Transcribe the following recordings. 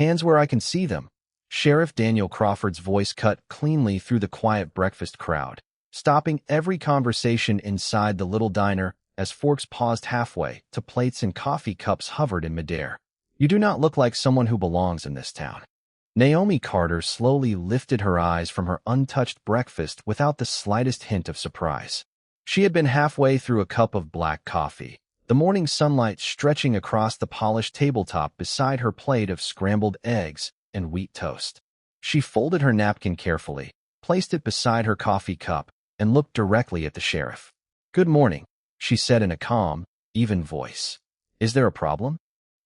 Hands where I can see them. Sheriff Daniel Crawford's voice cut cleanly through the quiet breakfast crowd, stopping every conversation inside the little diner as forks paused halfway to plates and coffee cups hovered in midair. You do not look like someone who belongs in this town. Naomi Carter slowly lifted her eyes from her untouched breakfast without the slightest hint of surprise. She had been halfway through a cup of black coffee, the morning sunlight stretching across the polished tabletop beside her plate of scrambled eggs and wheat toast. She folded her napkin carefully, placed it beside her coffee cup, and looked directly at the sheriff. "Good morning," she said in a calm, even voice. "Is there a problem?"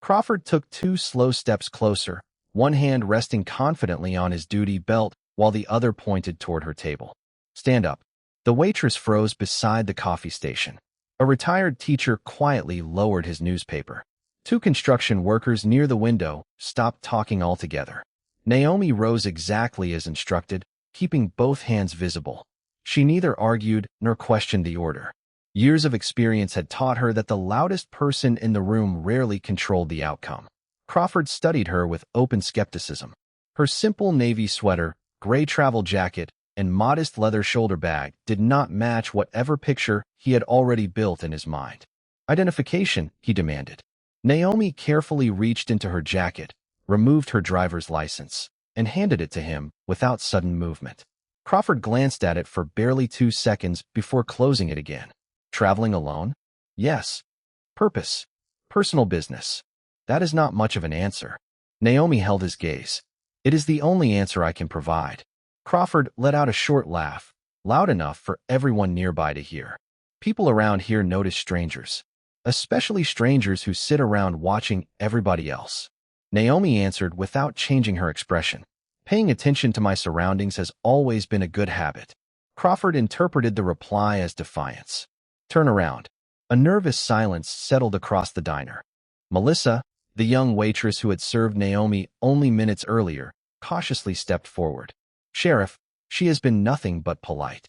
Crawford took 2 slow steps closer, one hand resting confidently on his duty belt while the other pointed toward her table. "Stand up." The waitress froze beside the coffee station. A retired teacher quietly lowered his newspaper. 2 construction workers near the window stopped talking altogether. Naomi rose exactly as instructed, keeping both hands visible. She neither argued nor questioned the order. Years of experience had taught her that the loudest person in the room rarely controlled the outcome. Crawford studied her with open skepticism. Her simple navy sweater, gray travel jacket, and modest leather shoulder bag did not match whatever picture he had already built in his mind. "Identification," he demanded. Naomi carefully reached into her jacket, removed her driver's license, and handed it to him without sudden movement. Crawford glanced at it for barely 2 seconds before closing it again. "Traveling alone?" "Yes." "Purpose?" "Personal business." "That is not much of an answer." Naomi held his gaze. "It is the only answer I can provide." Crawford let out a short laugh, loud enough for everyone nearby to hear. "People around here notice strangers, especially strangers who sit around watching everybody else." Naomi answered without changing her expression. "Paying attention to my surroundings has always been a good habit." Crawford interpreted the reply as defiance. "Turn around." A nervous silence settled across the diner. Melissa, the young waitress who had served Naomi only minutes earlier, cautiously stepped forward. "Sheriff, she has been nothing but polite."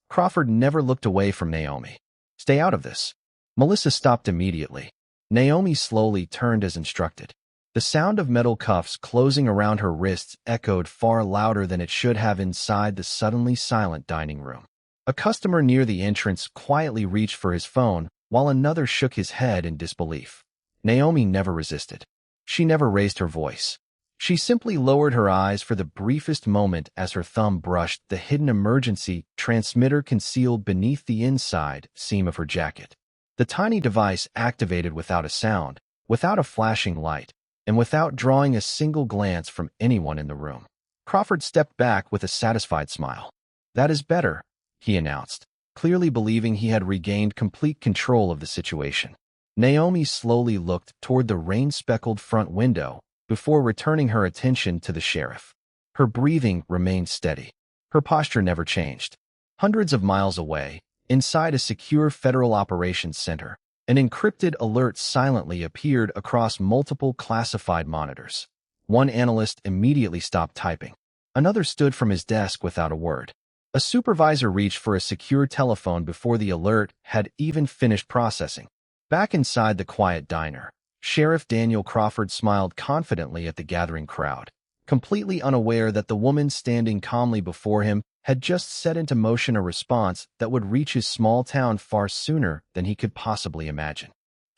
Crawford never looked away from Naomi. "Stay out of this." Melissa stopped immediately. Naomi slowly turned as instructed. The sound of metal cuffs closing around her wrists echoed far louder than it should have inside the suddenly silent dining room. A customer near the entrance quietly reached for his phone, while another shook his head in disbelief. Naomi never resisted. She never raised her voice. She simply lowered her eyes for the briefest moment as her thumb brushed the hidden emergency transmitter concealed beneath the inside seam of her jacket. The tiny device activated without a sound, without a flashing light, and without drawing a single glance from anyone in the room. Crawford stepped back with a satisfied smile. "That is better," he announced, clearly believing he had regained complete control of the situation. Naomi slowly looked toward the rain-speckled front window before returning her attention to the sheriff. Her breathing remained steady. Her posture never changed. Hundreds of miles away, inside a secure federal operations center, an encrypted alert silently appeared across multiple classified monitors. One analyst immediately stopped typing. Another stood from his desk without a word. A supervisor reached for a secure telephone before the alert had even finished processing. Back inside the quiet diner, Sheriff Daniel Crawford smiled confidently at the gathering crowd, completely unaware that the woman standing calmly before him had just set into motion a response that would reach his small town far sooner than he could possibly imagine.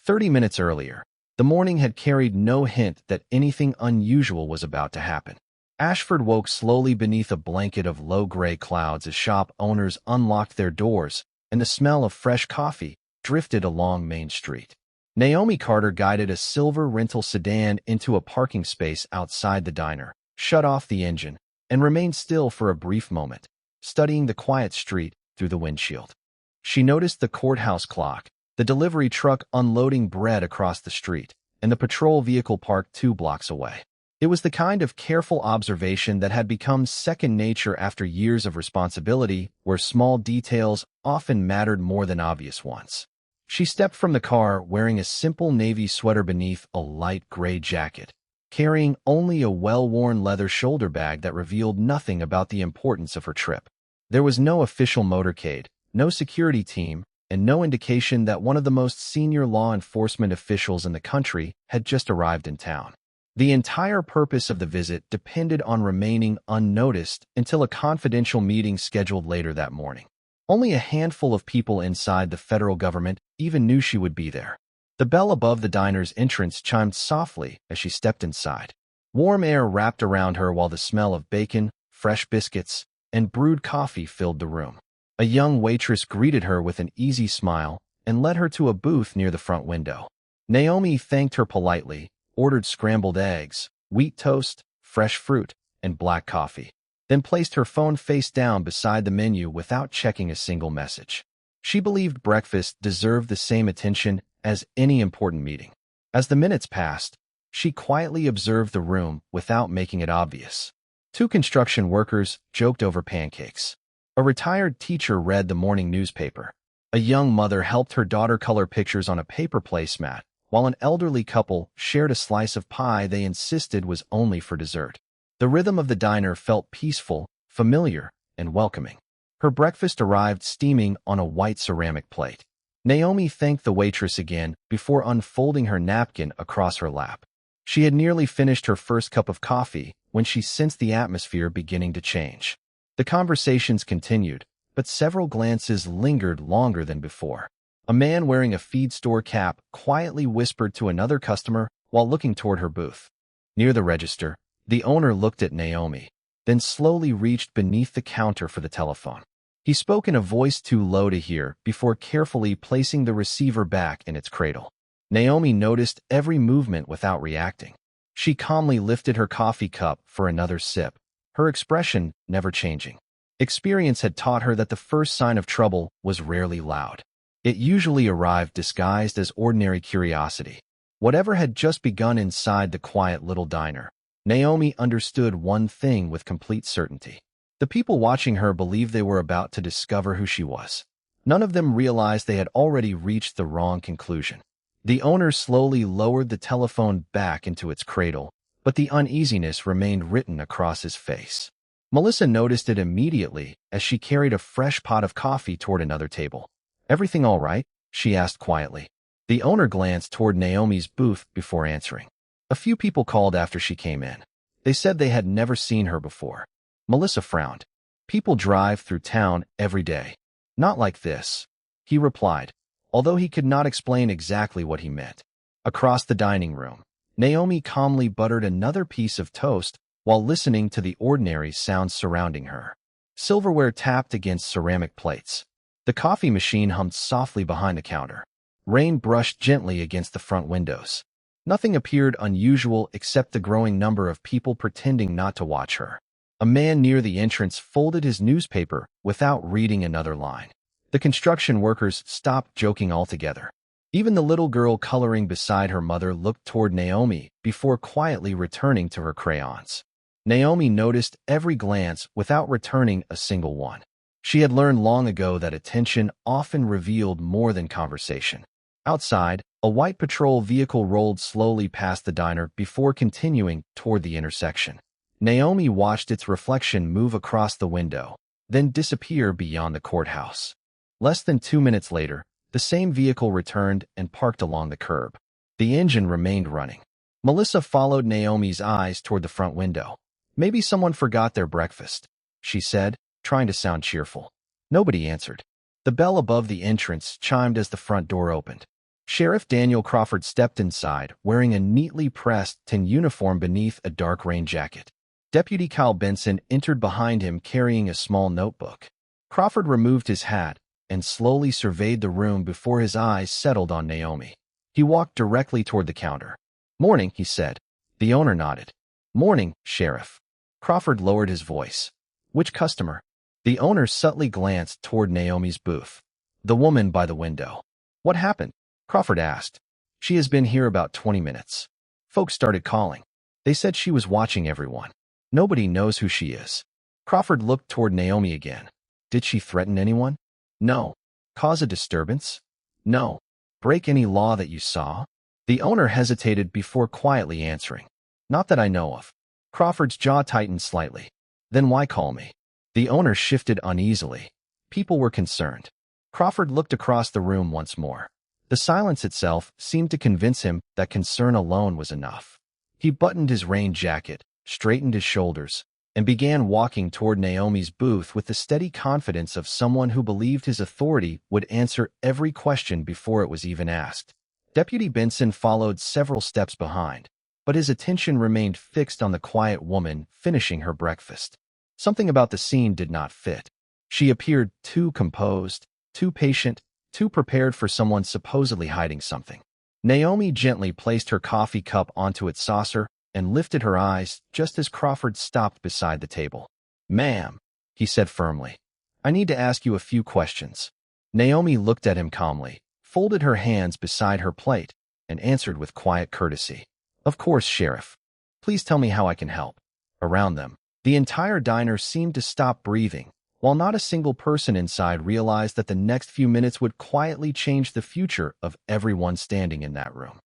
30 minutes earlier, the morning had carried no hint that anything unusual was about to happen. Ashford woke slowly beneath a blanket of low-gray clouds as shop owners unlocked their doors, and the smell of fresh coffee drifted along Main Street. Naomi Carter guided a silver rental sedan into a parking space outside the diner, shut off the engine, and remained still for a brief moment, studying the quiet street through the windshield. She noticed the courthouse clock, the delivery truck unloading bread across the street, and the patrol vehicle parked 2 blocks away. It was the kind of careful observation that had become second nature after years of responsibility, where small details often mattered more than obvious ones. She stepped from the car wearing a simple navy sweater beneath a light gray jacket, carrying only a well-worn leather shoulder bag that revealed nothing about the importance of her trip. There was no official motorcade, no security team, and no indication that one of the most senior law enforcement officials in the country had just arrived in town. The entire purpose of the visit depended on remaining unnoticed until a confidential meeting scheduled later that morning. Only a handful of people inside the federal government even knew she would be there. The bell above the diner's entrance chimed softly as she stepped inside. Warm air wrapped around her while the smell of bacon, fresh biscuits, and brewed coffee filled the room. A young waitress greeted her with an easy smile and led her to a booth near the front window. Naomi thanked her politely, ordered scrambled eggs, wheat toast, fresh fruit, and black coffee, then placed her phone face down beside the menu without checking a single message. She believed breakfast deserved the same attention as any important meeting. As the minutes passed, she quietly observed the room without making it obvious. Two construction workers joked over pancakes. A retired teacher read the morning newspaper. A young mother helped her daughter color pictures on a paper placemat, while an elderly couple shared a slice of pie they insisted was only for dessert. The rhythm of the diner felt peaceful, familiar, and welcoming. Her breakfast arrived steaming on a white ceramic plate. Naomi thanked the waitress again before unfolding her napkin across her lap. She had nearly finished her first cup of coffee when she sensed the atmosphere beginning to change. The conversations continued, but several glances lingered longer than before. A man wearing a feed store cap quietly whispered to another customer while looking toward her booth. Near the register, the owner looked at Naomi, then slowly reached beneath the counter for the telephone. He spoke in a voice too low to hear before carefully placing the receiver back in its cradle. Naomi noticed every movement without reacting. She calmly lifted her coffee cup for another sip, her expression never changing. Experience had taught her that the first sign of trouble was rarely loud. It usually arrived disguised as ordinary curiosity. Whatever had just begun inside the quiet little diner, Naomi understood one thing with complete certainty. The people watching her believed they were about to discover who she was. None of them realized they had already reached the wrong conclusion. The owner slowly lowered the telephone back into its cradle, but the uneasiness remained written across his face. Melissa noticed it immediately as she carried a fresh pot of coffee toward another table. "Everything all right?" she asked quietly. The owner glanced toward Naomi's booth before answering. A few people called after she came in. They said they had never seen her before. Melissa frowned. "People drive through town every day. Not like this," he replied, although he could not explain exactly what he meant. Across the dining room, Naomi calmly buttered another piece of toast while listening to the ordinary sounds surrounding her. Silverware tapped against ceramic plates. The coffee machine hummed softly behind the counter. Rain brushed gently against the front windows. Nothing appeared unusual except the growing number of people pretending not to watch her. A man near the entrance folded his newspaper without reading another line. The construction workers stopped joking altogether. Even the little girl coloring beside her mother looked toward Naomi before quietly returning to her crayons. Naomi noticed every glance without returning a single one. She had learned long ago that attention often revealed more than conversation. Outside, a white patrol vehicle rolled slowly past the diner before continuing toward the intersection. Naomi watched its reflection move across the window, then disappear beyond the courthouse. Less than 2 minutes later, the same vehicle returned and parked along the curb. The engine remained running. Melissa followed Naomi's eyes toward the front window. "Maybe someone forgot their breakfast," she said, trying to sound cheerful. Nobody answered. The bell above the entrance chimed as the front door opened. Sheriff Daniel Crawford stepped inside, wearing a neatly pressed tan uniform beneath a dark rain jacket. Deputy Kyle Benson entered behind him carrying a small notebook. Crawford removed his hat and slowly surveyed the room before his eyes settled on Naomi. He walked directly toward the counter. "Morning," he said. The owner nodded. "Morning, Sheriff." Crawford lowered his voice. "Which customer?" The owner subtly glanced toward Naomi's booth. "The woman by the window." "What happened?" Crawford asked. "She has been here about 20 minutes. Folks started calling. They said she was watching everyone. Nobody knows who she is." Crawford looked toward Naomi again. "Did she threaten anyone?" "No." "Cause a disturbance?" "No." "Break any law that you saw?" The owner hesitated before quietly answering. "Not that I know of." Crawford's jaw tightened slightly. "Then why call me?" The owner shifted uneasily. People were concerned. Crawford looked across the room once more. The silence itself seemed to convince him that concern alone was enough. He buttoned his rain jacket, straightened his shoulders, and began walking toward Naomi's booth with the steady confidence of someone who believed his authority would answer every question before it was even asked. Deputy Benson followed several steps behind, but his attention remained fixed on the quiet woman finishing her breakfast. Something about the scene did not fit. She appeared too composed, too patient, too prepared for someone supposedly hiding something. Naomi gently placed her coffee cup onto its saucer and lifted her eyes just as Crawford stopped beside the table. "Ma'am," he said firmly, "I need to ask you a few questions." Naomi looked at him calmly, folded her hands beside her plate, and answered with quiet courtesy. "Of course, Sheriff. Please tell me how I can help." Around them, the entire diner seemed to stop breathing, while not a single person inside realized that the next few minutes would quietly change the future of everyone standing in that room.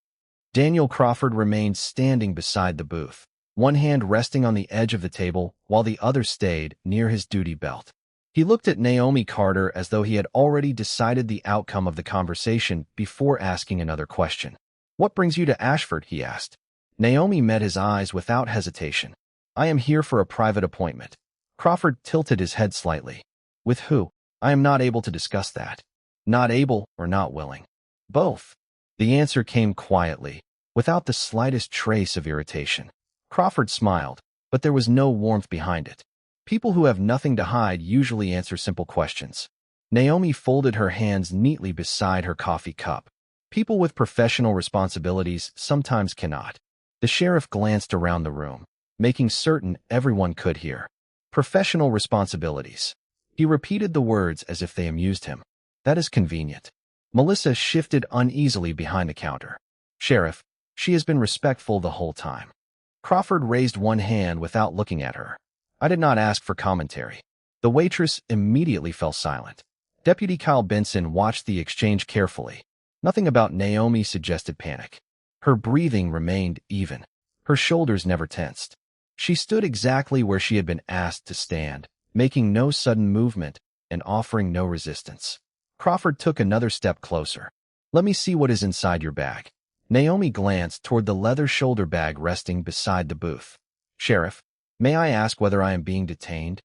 Daniel Crawford remained standing beside the booth, one hand resting on the edge of the table while the other stayed near his duty belt. He looked at Naomi Carter as though he had already decided the outcome of the conversation before asking another question. "What brings you to Ashford?" he asked. Naomi met his eyes without hesitation. "I am here for a private appointment." Crawford tilted his head slightly. "With who?" "I am not able to discuss that." "Not able or not willing?" "Both." The answer came quietly, without the slightest trace of irritation. Crawford smiled, but there was no warmth behind it. People who have nothing to hide usually answer simple questions. Naomi folded her hands neatly beside her coffee cup. People with professional responsibilities sometimes cannot. The sheriff glanced around the room, making certain everyone could hear. "Professional responsibilities." He repeated the words as if they amused him. "That is convenient." Melissa shifted uneasily behind the counter. "Sheriff, she has been respectful the whole time." Crawford raised one hand without looking at her. "I did not ask for commentary." The waitress immediately fell silent. Deputy Kyle Benson watched the exchange carefully. Nothing about Naomi suggested panic. Her breathing remained even. Her shoulders never tensed. She stood exactly where she had been asked to stand, making no sudden movement and offering no resistance. Crawford took another step closer. "Let me see what is inside your bag." Naomi glanced toward the leather shoulder bag resting beside the booth. "Sheriff, may I ask whether I am being detained?"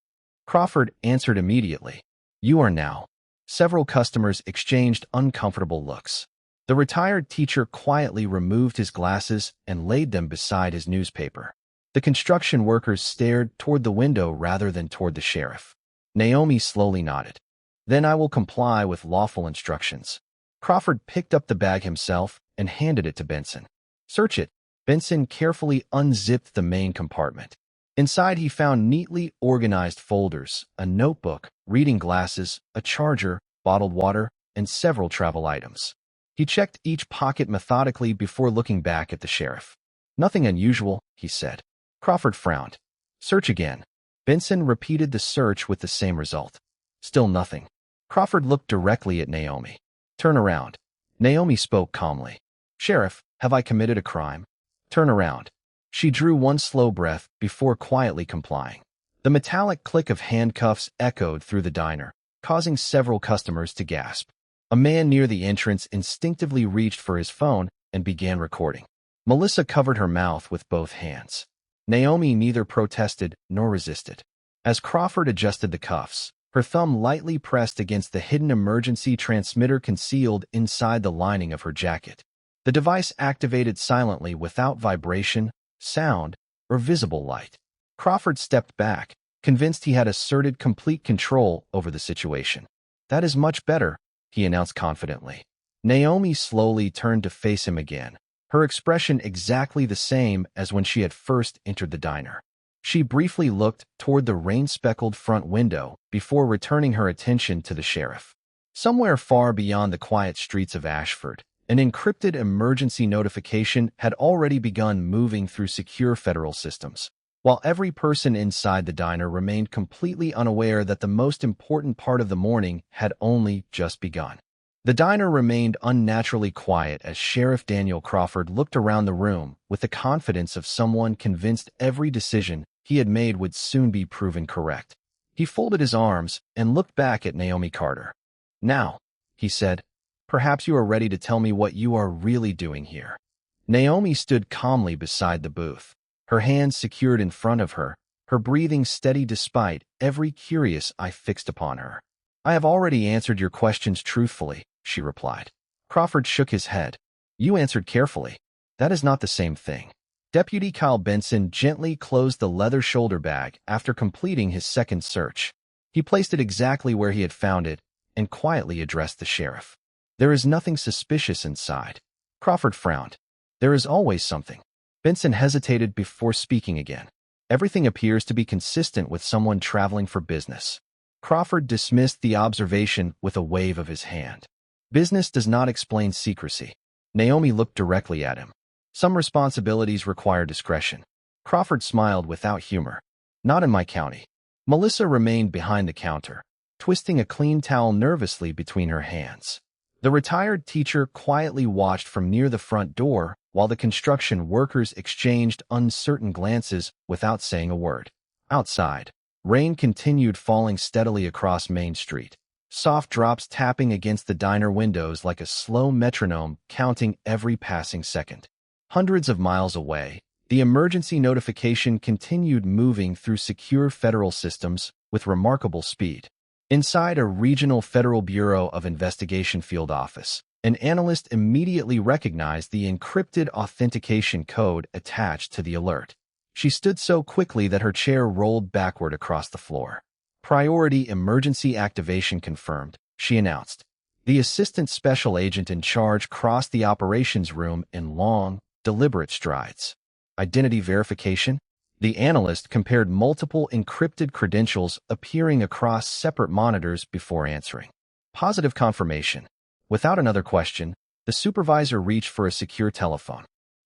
Crawford answered immediately. "You are now." Several customers exchanged uncomfortable looks. The retired teacher quietly removed his glasses and laid them beside his newspaper. The construction workers stared toward the window rather than toward the sheriff. Naomi slowly nodded. "Then I will comply with lawful instructions." Crawford picked up the bag himself and handed it to Benson. "Search it." Benson carefully unzipped the main compartment. Inside he found neatly organized folders, a notebook, reading glasses, a charger, bottled water, and several travel items. He checked each pocket methodically before looking back at the sheriff. "Nothing unusual," he said. Crawford frowned. "Search again." Benson repeated the search with the same result. Still nothing. Crawford looked directly at Naomi. "Turn around." Naomi spoke calmly. "Sheriff, have I committed a crime?" "Turn around." She drew one slow breath before quietly complying. The metallic click of handcuffs echoed through the diner, causing several customers to gasp. A man near the entrance instinctively reached for his phone and began recording. Melissa covered her mouth with both hands. Naomi neither protested nor resisted. As Crawford adjusted the cuffs, her thumb lightly pressed against the hidden emergency transmitter concealed inside the lining of her jacket. The device activated silently without vibration, sound, or visible light. Crawford stepped back, convinced he had asserted complete control over the situation. "That is much better," he announced confidently. Naomi slowly turned to face him again, her expression exactly the same as when she had first entered the diner. She briefly looked toward the rain-speckled front window before returning her attention to the sheriff. Somewhere far beyond the quiet streets of Ashford, an encrypted emergency notification had already begun moving through secure federal systems, while every person inside the diner remained completely unaware that the most important part of the morning had only just begun. The diner remained unnaturally quiet as Sheriff Daniel Crawford looked around the room with the confidence of someone convinced every decision he had made would soon be proven correct. He folded his arms and looked back at Naomi Carter. "Now," he said, "perhaps you are ready to tell me what you are really doing here." Naomi stood calmly beside the booth, her hands secured in front of her, her breathing steady despite every curious eye fixed upon her. "I have already answered your questions truthfully," she replied. Crawford shook his head. "You answered carefully. That is not the same thing." Deputy Kyle Benson gently closed the leather shoulder bag after completing his second search. He placed it exactly where he had found it and quietly addressed the sheriff. "There is nothing suspicious inside." Crawford frowned. "There is always something." Benson hesitated before speaking again. "Everything appears to be consistent with someone traveling for business." Crawford dismissed the observation with a wave of his hand. "Business does not explain secrecy." Naomi looked directly at him. "Some responsibilities require discretion." Crawford smiled without humor. "Not in my county." Melissa remained behind the counter, twisting a clean towel nervously between her hands. The retired teacher quietly watched from near the front door while the construction workers exchanged uncertain glances without saying a word. Outside, rain continued falling steadily across Main Street, soft drops tapping against the diner windows like a slow metronome counting every passing second. Hundreds of miles away, the emergency notification continued moving through secure federal systems with remarkable speed. Inside a regional Federal Bureau of Investigation field office, an analyst immediately recognized the encrypted authentication code attached to the alert. She stood so quickly that her chair rolled backward across the floor. "Priority emergency activation confirmed," she announced. The assistant special agent in charge crossed the operations room in long, deliberate strides. "Identity verification?" The analyst compared multiple encrypted credentials appearing across separate monitors before answering. "Positive confirmation." Without another question, the supervisor reached for a secure telephone.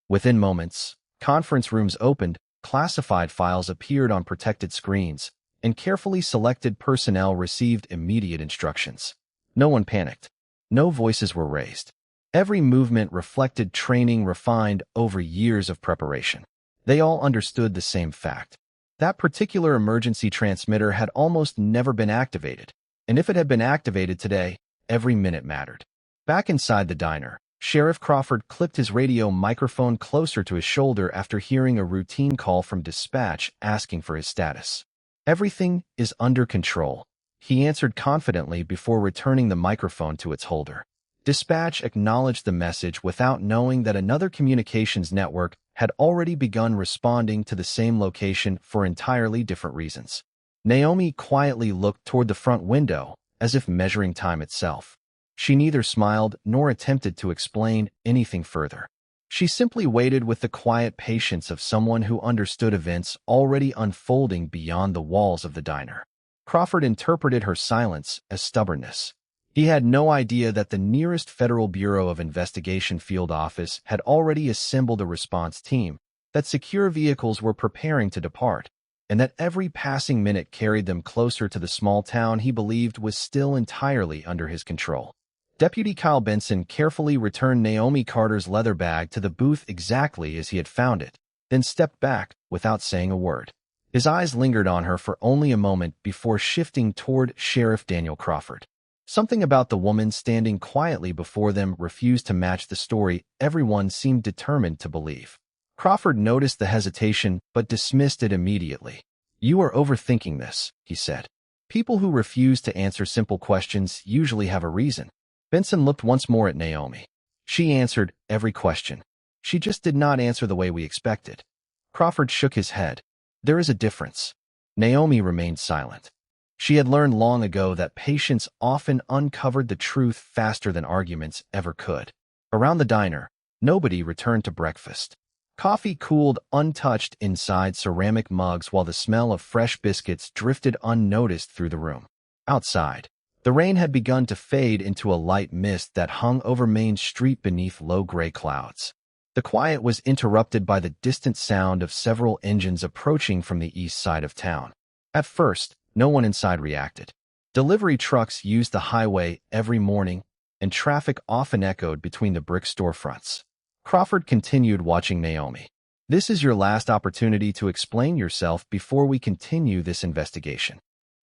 Within moments, conference rooms opened, classified files appeared on protected screens, and carefully selected personnel received immediate instructions. No one panicked. No voices were raised. Every movement reflected training refined over years of preparation. They all understood the same fact. That particular emergency transmitter had almost never been activated, and if it had been activated today, every minute mattered. Back inside the diner, Sheriff Crawford clipped his radio microphone closer to his shoulder after hearing a routine call from dispatch asking for his status. "Everything is under control," he answered confidently before returning the microphone to its holder. Dispatch acknowledged the message without knowing that another communications network had already begun responding to the same location for entirely different reasons. Naomi quietly looked toward the front window, as if measuring time itself. She neither smiled nor attempted to explain anything further. She simply waited with the quiet patience of someone who understood events already unfolding beyond the walls of the diner. Crawford interpreted her silence as stubbornness. He had no idea that the nearest Federal Bureau of Investigation field office had already assembled a response team, that secure vehicles were preparing to depart, and that every passing minute carried them closer to the small town he believed was still entirely under his control. Deputy Kyle Benson carefully returned Naomi Carter's leather bag to the booth exactly as he had found it, then stepped back without saying a word. His eyes lingered on her for only a moment before shifting toward Sheriff Daniel Crawford. Something about the woman standing quietly before them refused to match the story everyone seemed determined to believe. Crawford noticed the hesitation but dismissed it immediately. "You are overthinking this," he said. "People who refuse to answer simple questions usually have a reason." Benson looked once more at Naomi. She answered every question. She just did not answer the way we expected. Crawford shook his head. "There is a difference." Naomi remained silent. She had learned long ago that patience often uncovered the truth faster than arguments ever could. Around the diner, nobody returned to breakfast. Coffee cooled untouched inside ceramic mugs while the smell of fresh biscuits drifted unnoticed through the room. Outside, the rain had begun to fade into a light mist that hung over Main Street beneath low gray clouds. The quiet was interrupted by the distant sound of several engines approaching from the east side of town. At first, no one inside reacted. Delivery trucks used the highway every morning, and traffic often echoed between the brick storefronts. Crawford continued watching Naomi. "This is your last opportunity to explain yourself before we continue this investigation."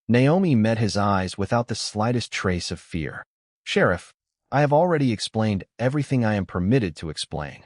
Naomi met his eyes without the slightest trace of fear. "Sheriff, I have already explained everything I am permitted to explain."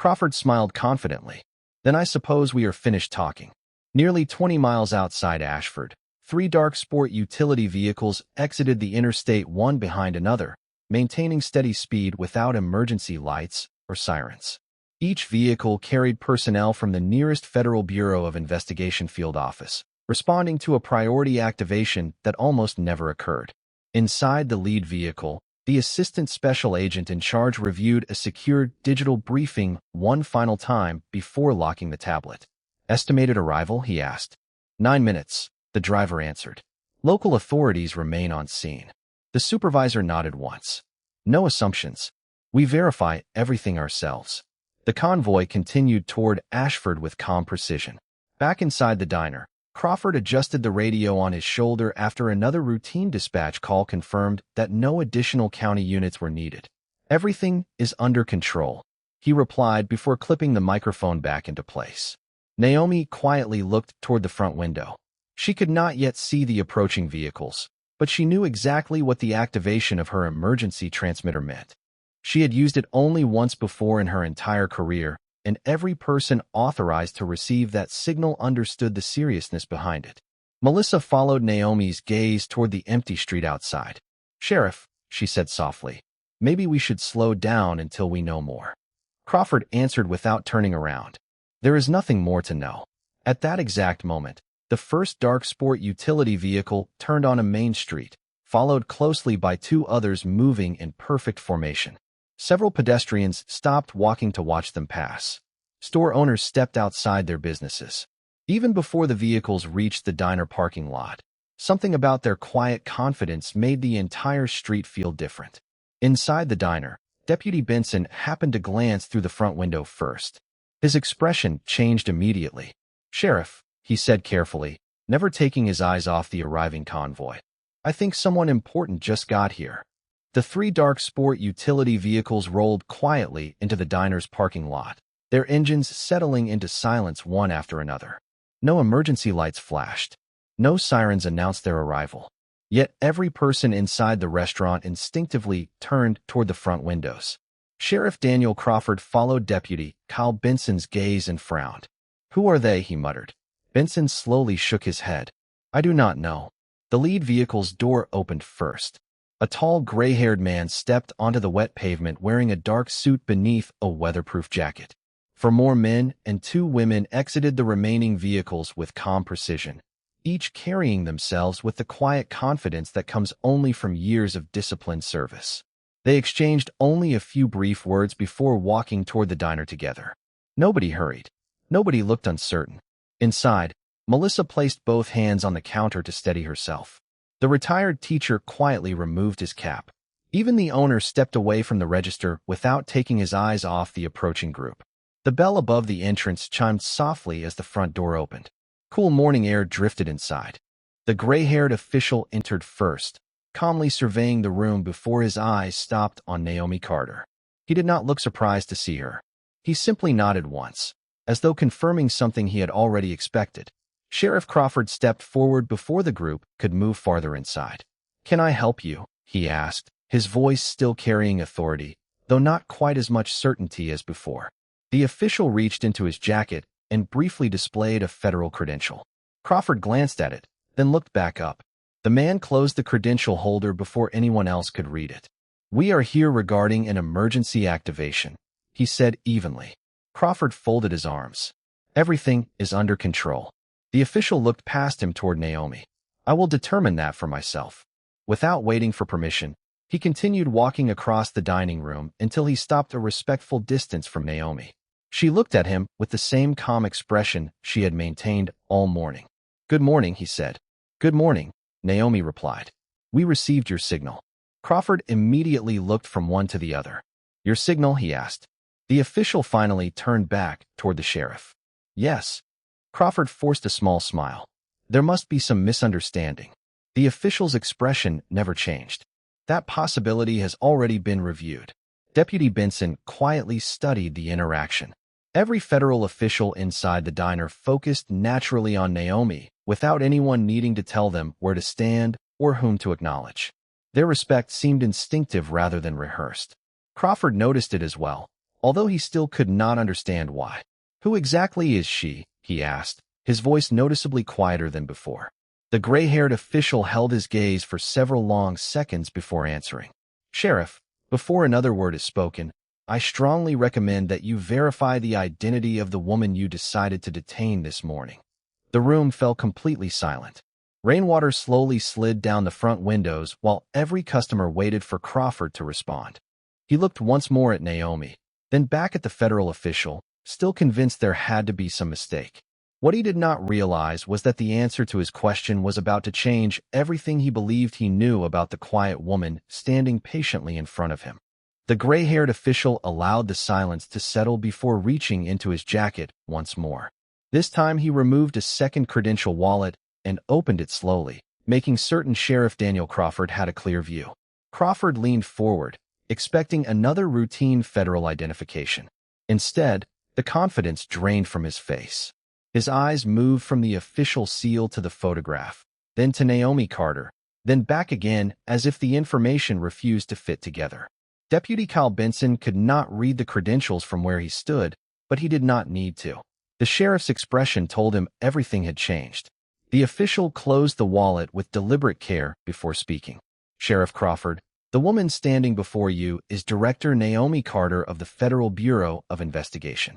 Crawford smiled confidently. Then I suppose we are finished talking. Nearly 20 miles outside Ashford, 3 dark sport utility vehicles exited the interstate one behind another, maintaining steady speed without emergency lights or sirens. Each vehicle carried personnel from the nearest Federal Bureau of Investigation field office, responding to a priority activation that almost never occurred. Inside the lead vehicle, the assistant special agent in charge reviewed a secured digital briefing one final time before locking the tablet. Estimated arrival, he asked. 9 minutes, the driver answered. Local authorities remain on scene. The supervisor nodded once. No assumptions. We verify everything ourselves. The convoy continued toward Ashford with calm precision. Back inside the diner, Crawford adjusted the radio on his shoulder after another routine dispatch call confirmed that no additional county units were needed. Everything is under control, he replied before clipping the microphone back into place. Naomi quietly looked toward the front window. She could not yet see the approaching vehicles, but she knew exactly what the activation of her emergency transmitter meant. She had used it only once before in her entire career, and every person authorized to receive that signal understood the seriousness behind it. Melissa followed Naomi's gaze toward the empty street outside. Sheriff, she said softly, maybe we should slow down until we know more. Crawford answered without turning around. There is nothing more to know. At that exact moment, the first dark sport utility vehicle turned on a main street, followed closely by 2 others moving in perfect formation. Several pedestrians stopped walking to watch them pass. Store owners stepped outside their businesses. Even before the vehicles reached the diner parking lot, something about their quiet confidence made the entire street feel different. Inside the diner, Deputy Benson happened to glance through the front window first. His expression changed immediately. Sheriff, he said carefully, never taking his eyes off the arriving convoy. I think someone important just got here. The 3 dark sport utility vehicles rolled quietly into the diner's parking lot, their engines settling into silence one after another. No emergency lights flashed. No sirens announced their arrival. Yet every person inside the restaurant instinctively turned toward the front windows. Sheriff Daniel Crawford followed Deputy Kyle Benson's gaze and frowned. Who are they? He muttered. Benson slowly shook his head. I do not know. The lead vehicle's door opened first. A tall, gray-haired man stepped onto the wet pavement wearing a dark suit beneath a weatherproof jacket. 4 more men and 2 women exited the remaining vehicles with calm precision, each carrying themselves with the quiet confidence that comes only from years of disciplined service. They exchanged only a few brief words before walking toward the diner together. Nobody hurried. Nobody looked uncertain. Inside, Melissa placed both hands on the counter to steady herself. The retired teacher quietly removed his cap. Even the owner stepped away from the register without taking his eyes off the approaching group. The bell above the entrance chimed softly as the front door opened. Cool morning air drifted inside. The gray-haired official entered first, calmly surveying the room before his eyes stopped on Naomi Carter. He did not look surprised to see her. He simply nodded once, as though confirming something he had already expected. Sheriff Crawford stepped forward before the group could move farther inside. Can I help you? He asked, his voice still carrying authority, though not quite as much certainty as before. The official reached into his jacket and briefly displayed a federal credential. Crawford glanced at it, then looked back up. The man closed the credential holder before anyone else could read it. We are here regarding an emergency activation, he said evenly. Crawford folded his arms. Everything is under control. The official looked past him toward Naomi. I will determine that for myself. Without waiting for permission, he continued walking across the dining room until he stopped a respectful distance from Naomi. She looked at him with the same calm expression she had maintained all morning. Good morning, he said. Good morning, Naomi replied. We received your signal. Crawford immediately looked from one to the other. Your signal, he asked. The official finally turned back toward the sheriff. Yes. Crawford forced a small smile. There must be some misunderstanding. The official's expression never changed. That possibility has already been reviewed. Deputy Benson quietly studied the interaction. Every federal official inside the diner focused naturally on Naomi, without anyone needing to tell them where to stand or whom to acknowledge. Their respect seemed instinctive rather than rehearsed. Crawford noticed it as well. although he still could not understand why. "Who exactly is she?" he asked, his voice noticeably quieter than before. The gray-haired official held his gaze for several long seconds before answering. "Sheriff, before another word is spoken, I strongly recommend that you verify the identity of the woman you decided to detain this morning." The room fell completely silent. Rainwater slowly slid down the front windows while every customer waited for Crawford to respond. He looked once more at Naomi, then back at the federal official, still convinced there had to be some mistake. What he did not realize was that the answer to his question was about to change everything he believed he knew about the quiet woman standing patiently in front of him. The gray-haired official allowed the silence to settle before reaching into his jacket once more. This time he removed a second credential wallet and opened it slowly, making certain Sheriff Daniel Crawford had a clear view. Crawford leaned forward, expecting another routine federal identification. Instead, the confidence drained from his face. His eyes moved from the official seal to the photograph, then to Naomi Carter, then back again as if the information refused to fit together. Deputy Kyle Benson could not read the credentials from where he stood, but he did not need to. The sheriff's expression told him everything had changed. The official closed the wallet with deliberate care before speaking. "Sheriff Crawford, the woman standing before you is Director Naomi Carter of the Federal Bureau of Investigation."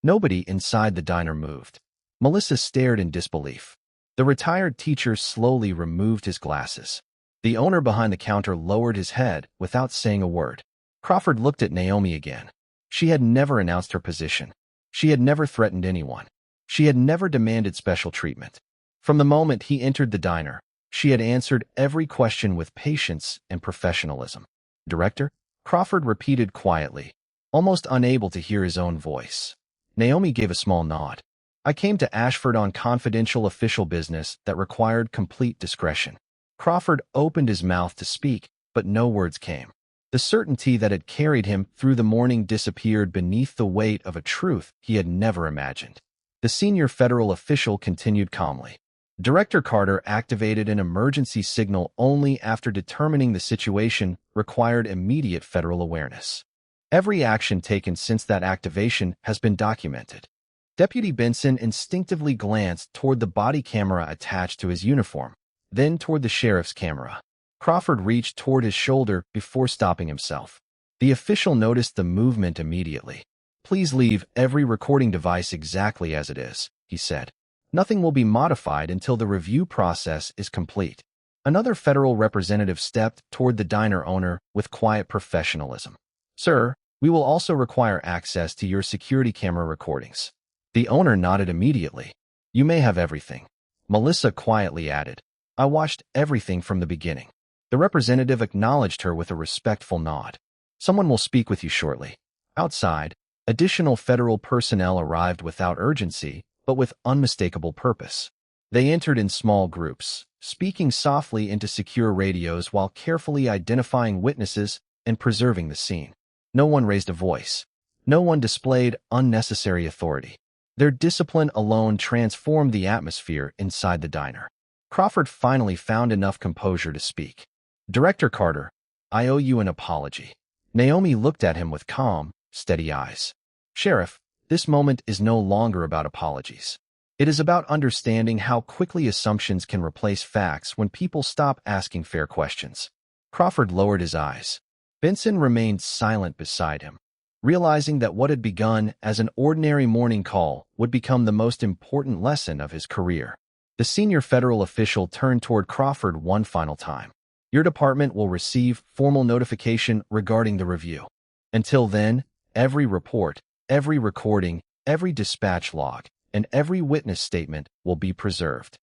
Nobody inside the diner moved. Melissa stared in disbelief. The retired teacher slowly removed his glasses. The owner behind the counter lowered his head without saying a word. Crawford looked at Naomi again. She had never announced her position. She had never threatened anyone. She had never demanded special treatment. From the moment he entered the diner, she had answered every question with patience and professionalism. "Director?" Crawford repeated quietly, almost unable to hear his own voice. Naomi gave a small nod. "I came to Ashford on confidential official business that required complete discretion." Crawford opened his mouth to speak, but no words came. The certainty that had carried him through the morning disappeared beneath the weight of a truth he had never imagined. The senior federal official continued calmly. "Director Carter activated an emergency signal only after determining the situation required immediate federal awareness. Every action taken since that activation has been documented." Deputy Benson instinctively glanced toward the body camera attached to his uniform, then toward the sheriff's camera. Crawford reached toward his shoulder before stopping himself. The official noticed the movement immediately. "Please leave every recording device exactly as it is," he said. "Nothing will be modified until the review process is complete." Another federal representative stepped toward the diner owner with quiet professionalism. "Sir, we will also require access to your security camera recordings." The owner nodded immediately. "You may have everything." Melissa quietly added, "I watched everything from the beginning." The representative acknowledged her with a respectful nod. "Someone will speak with you shortly." Outside, additional federal personnel arrived without urgency, but with unmistakable purpose. They entered in small groups, speaking softly into secure radios while carefully identifying witnesses and preserving the scene. No one raised a voice. No one displayed unnecessary authority. Their discipline alone transformed the atmosphere inside the diner. Crawford finally found enough composure to speak. "Director Carter, I owe you an apology." Naomi looked at him with calm, steady eyes. "Sheriff, this moment is no longer about apologies. It is about understanding how quickly assumptions can replace facts when people stop asking fair questions." Crawford lowered his eyes. Benson remained silent beside him, realizing that what had begun as an ordinary morning call would become the most important lesson of his career. The senior federal official turned toward Crawford one final time. "Your department will receive formal notification regarding the review. Until then, every report, every recording, every dispatch log, and every witness statement will be preserved."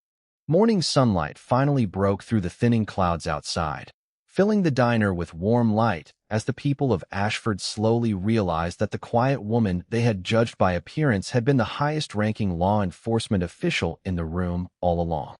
Morning sunlight finally broke through the thinning clouds outside, filling the diner with warm light as the people of Ashford slowly realized that the quiet woman they had judged by appearance had been the highest-ranking law enforcement official in the room all along.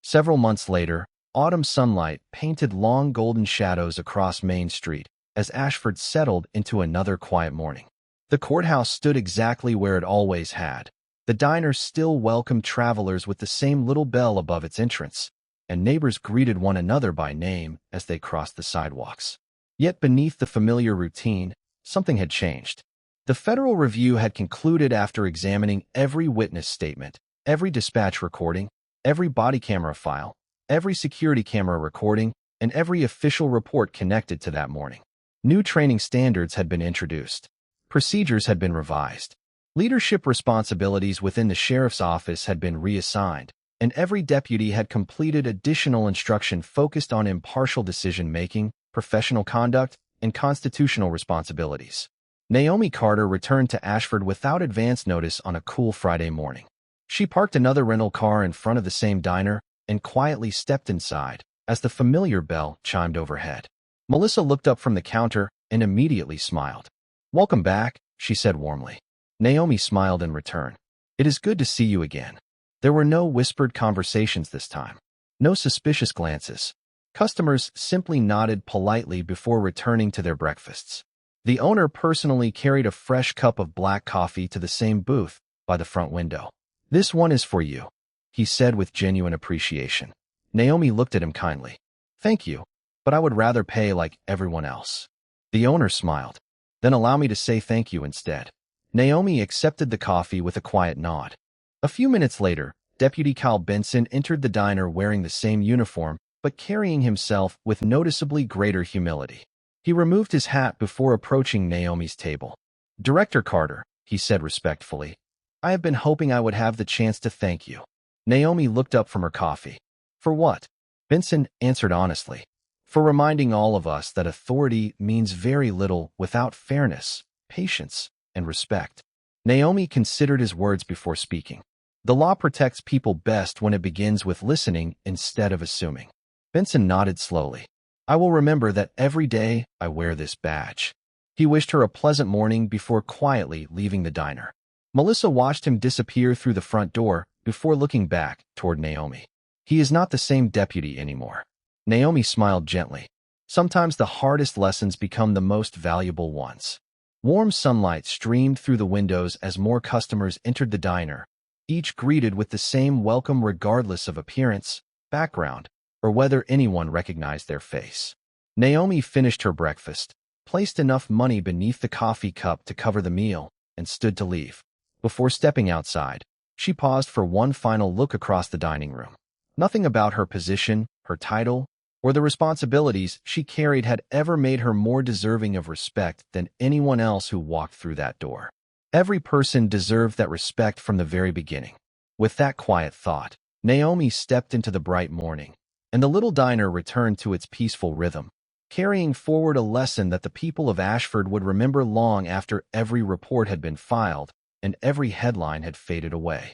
Several months later, autumn sunlight painted long golden shadows across Main Street as Ashford settled into another quiet morning. The courthouse stood exactly where it always had. The diner still welcomed travelers with the same little bell above its entrance, and neighbors greeted one another by name as they crossed the sidewalks. Yet beneath the familiar routine, something had changed. The Federal Review had concluded after examining every witness statement, every dispatch recording, every body camera file, every security camera recording, and every official report connected to that morning. New training standards had been introduced. Procedures had been revised. Leadership responsibilities within the sheriff's office had been reassigned, and every deputy had completed additional instruction focused on impartial decision-making, professional conduct, and constitutional responsibilities. Naomi Carter returned to Ashford without advance notice on a cool Friday morning. She parked another rental car in front of the same diner and quietly stepped inside as the familiar bell chimed overhead. Melissa looked up from the counter and immediately smiled. "Welcome back," she said warmly. Naomi smiled in return. "It is good to see you again." There were no whispered conversations this time. No suspicious glances. Customers simply nodded politely before returning to their breakfasts. The owner personally carried a fresh cup of black coffee to the same booth by the front window. "This one is for you," he said with genuine appreciation. Naomi looked at him kindly. "Thank you, but I would rather pay like everyone else." The owner smiled. "Then allow me to say thank you instead." Naomi accepted the coffee with a quiet nod. A few minutes later, Deputy Kyle Benson entered the diner wearing the same uniform, but carrying himself with noticeably greater humility. He removed his hat before approaching Naomi's table. "Director Carter," he said respectfully, "I have been hoping I would have the chance to thank you." Naomi looked up from her coffee. "For what?" Benson answered honestly. "For reminding all of us that authority means very little without fairness, patience, and respect." Naomi considered his words before speaking. "The law protects people best when it begins with listening instead of assuming." Benson nodded slowly. "I will remember that every day I wear this badge." He wished her a pleasant morning before quietly leaving the diner. Melissa watched him disappear through the front door before looking back toward Naomi. "He is not the same deputy anymore." Naomi smiled gently. "Sometimes the hardest lessons become the most valuable ones." Warm sunlight streamed through the windows as more customers entered the diner, each greeted with the same welcome regardless of appearance, background, or whether anyone recognized their face. Naomi finished her breakfast, placed enough money beneath the coffee cup to cover the meal, and stood to leave. Before stepping outside, she paused for one final look across the dining room. Nothing about her position, her title, or the responsibilities she carried had ever made her more deserving of respect than anyone else who walked through that door. Every person deserved that respect from the very beginning. With that quiet thought, Naomi stepped into the bright morning, and the little diner returned to its peaceful rhythm, carrying forward a lesson that the people of Ashford would remember long after every report had been filed and every headline had faded away.